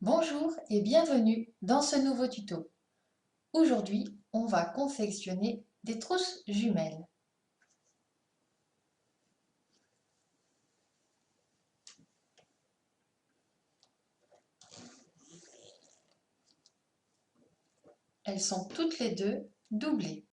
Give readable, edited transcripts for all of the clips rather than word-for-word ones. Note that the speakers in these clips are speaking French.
Bonjour et bienvenue dans ce nouveau tuto. Aujourd'hui, on va confectionner des trousses jumelles. Elles sont toutes les deux doublées.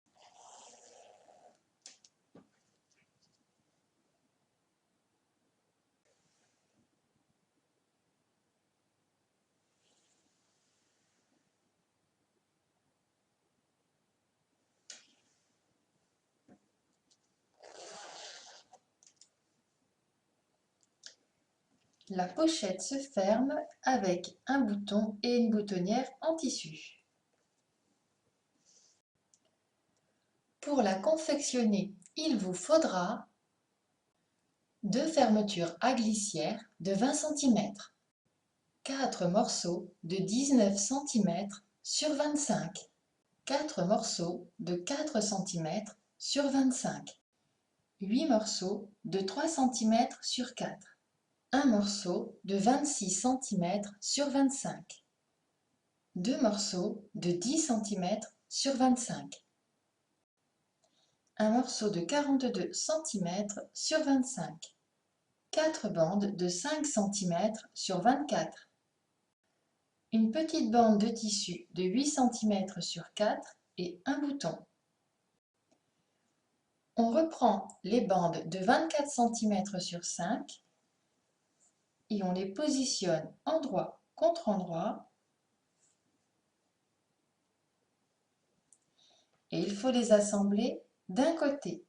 La pochette se ferme avec un bouton et une boutonnière en tissu. Pour la confectionner, il vous faudra deux fermetures à glissière de 20 cm, 4 morceaux de 19 cm sur 25, 4 morceaux de 4 cm sur 25, 8 morceaux de 3 cm sur 4, un morceau de 26 cm sur 25, deux morceaux de 10 cm sur 25, un morceau de 42 cm sur 25, 4 bandes de 5 cm sur 24, une petite bande de tissu de 8 cm sur 4 et un bouton. On reprend les bandes de 24 cm sur 5 et on les positionne endroit contre endroit et il faut les assembler d'un côté.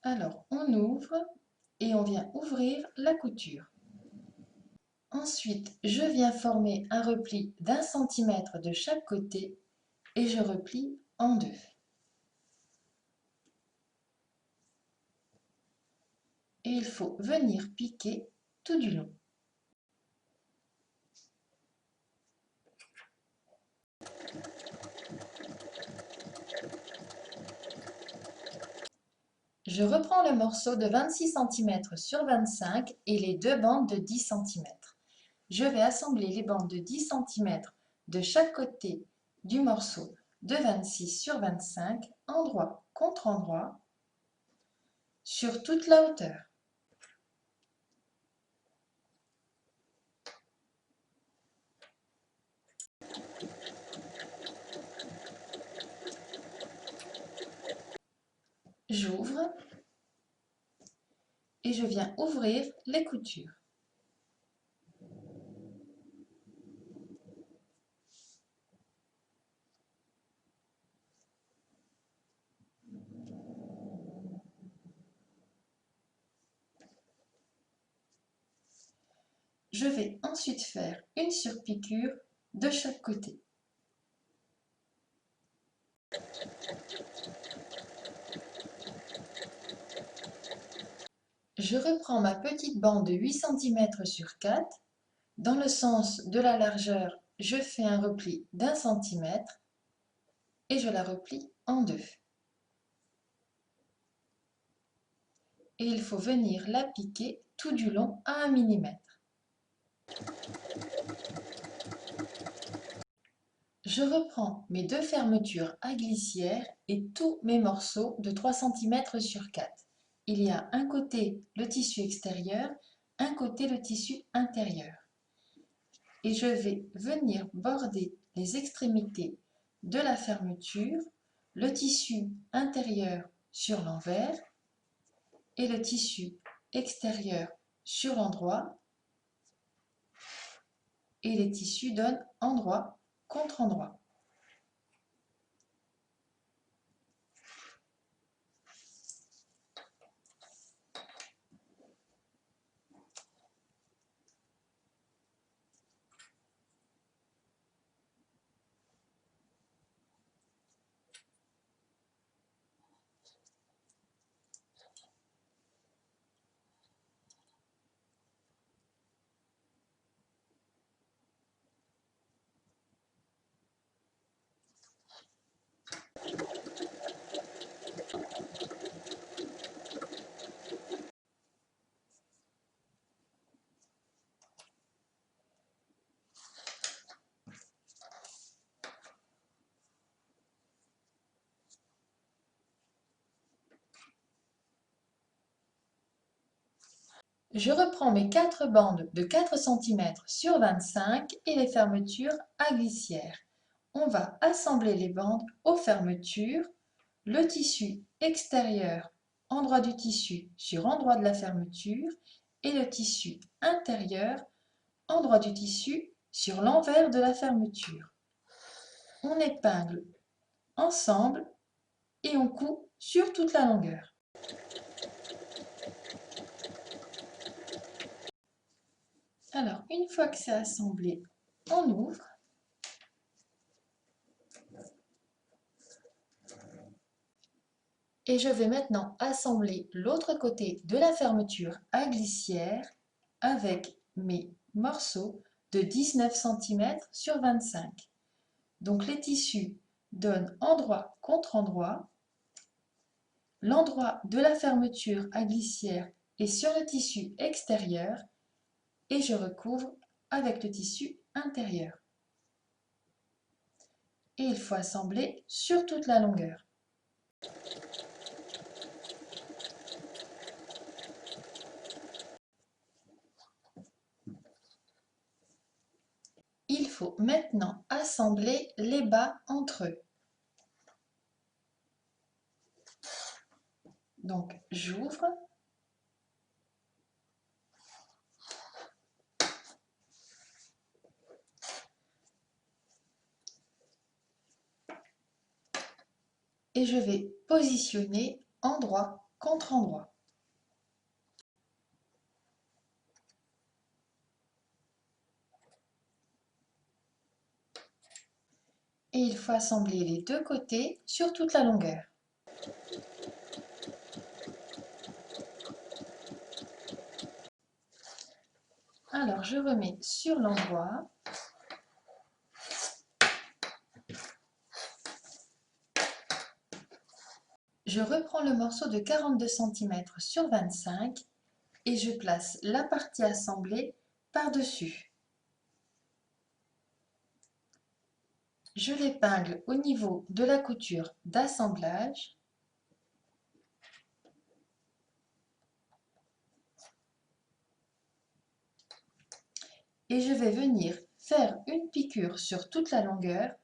Alors on ouvre et on vient ouvrir la couture. Ensuite, je viens former un repli d'1 cm de chaque côté et je replie en deux. Et il faut venir piquer tout du long. Je reprends le morceau de 26 cm sur 25 et les deux bandes de 10 cm. Je vais assembler les bandes de 10 cm de chaque côté du morceau de 26 sur 25, endroit contre endroit, sur toute la hauteur. J'ouvre et je viens ouvrir les coutures. Je vais ensuite faire une surpiqûre de chaque côté. Je reprends ma petite bande de 8 cm sur 4. Dans le sens de la largeur, je fais un repli d'1 cm et je la replie en deux. Et il faut venir la piquer tout du long à 1 mm. Je reprends mes deux fermetures à glissière et tous mes morceaux de 3 cm sur 4. Il y a un côté le tissu extérieur, un côté le tissu intérieur. Et je vais venir border les extrémités de la fermeture, le tissu intérieur sur l'envers et le tissu extérieur sur l'endroit, et les tissus donnent endroit contre endroit. Je reprends mes 4 bandes de 4 cm sur 25 et les fermetures à glissière. On va assembler les bandes aux fermetures, le tissu extérieur, endroit du tissu sur endroit de la fermeture et le tissu intérieur, endroit du tissu sur l'envers de la fermeture. On épingle ensemble et on coud sur toute la longueur. Alors, une fois que c'est assemblé, on ouvre. Et je vais maintenant assembler l'autre côté de la fermeture à glissière avec mes morceaux de 19 cm sur 25. Donc les tissus donnent endroit contre endroit. L'endroit de la fermeture à glissière est sur le tissu extérieur et je recouvre avec le tissu intérieur. Et il faut assembler sur toute la longueur. Il faut maintenant assembler les bas entre eux. Donc j'ouvre. Et je vais positionner endroit contre endroit. Et il faut assembler les deux côtés sur toute la longueur. Alors je remets sur l'endroit. Je reprends le morceau de 42 cm sur 25 et je place la partie assemblée par-dessus. Je l'épingle au niveau de la couture d'assemblage. Et je vais venir faire une piqûre sur toute la longueur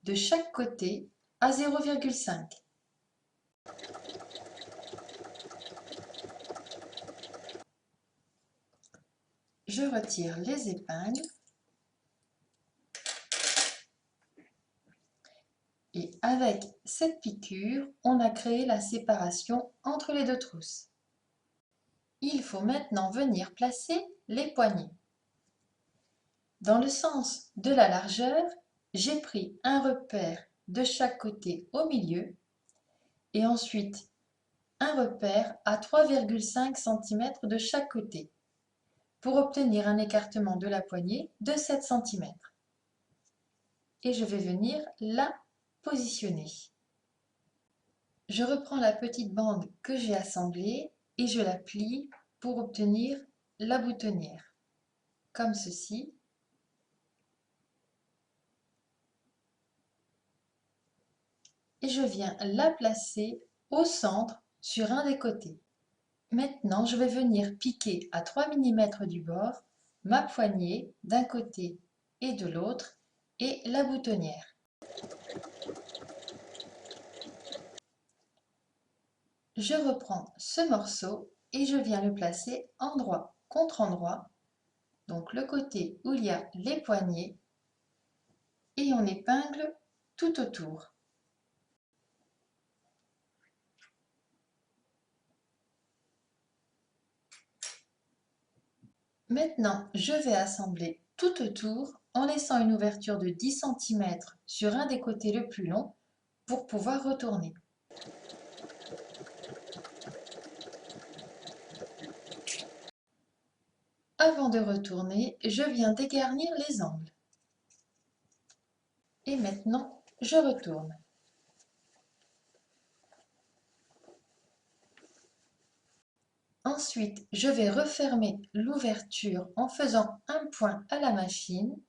de chaque côté à 0,5. Je retire les épingles et avec cette piqûre, on a créé la séparation entre les deux trousses. Il faut maintenant venir placer les poignées. Dans le sens de la largeur, j'ai pris un repère de chaque côté au milieu et ensuite un repère à 3,5 cm de chaque côté pour obtenir un écartement de la poignée de 7 cm. Et je vais venir la positionner. Je reprends la petite bande que j'ai assemblée et je la plie pour obtenir la boutonnière, comme ceci. Et je viens la placer au centre sur un des côtés. Maintenant, je vais venir piquer à 3 mm du bord ma poignée d'un côté et de l'autre et la boutonnière. Je reprends ce morceau et je viens le placer endroit contre endroit, donc le côté où il y a les poignées, et on épingle tout autour. Maintenant, je vais assembler tout autour en laissant une ouverture de 10 cm sur un des côtés le plus long pour pouvoir retourner. Avant de retourner, je viens dégarnir les angles. Et maintenant, je retourne. Ensuite, je vais refermer l'ouverture en faisant un point à la machine.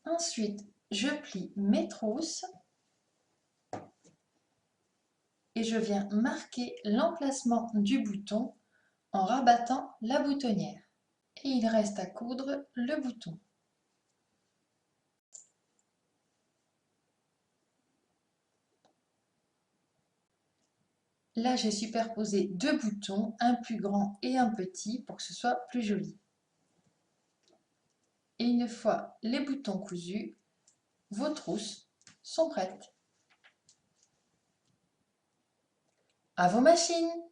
Ensuite, je plie mes trousses et je viens marquer l'emplacement du bouton en rabattant la boutonnière. Et il reste à coudre le bouton. Là, j'ai superposé deux boutons, un plus grand et un petit, pour que ce soit plus joli. Et une fois les boutons cousus, vos trousses sont prêtes. À vos machines!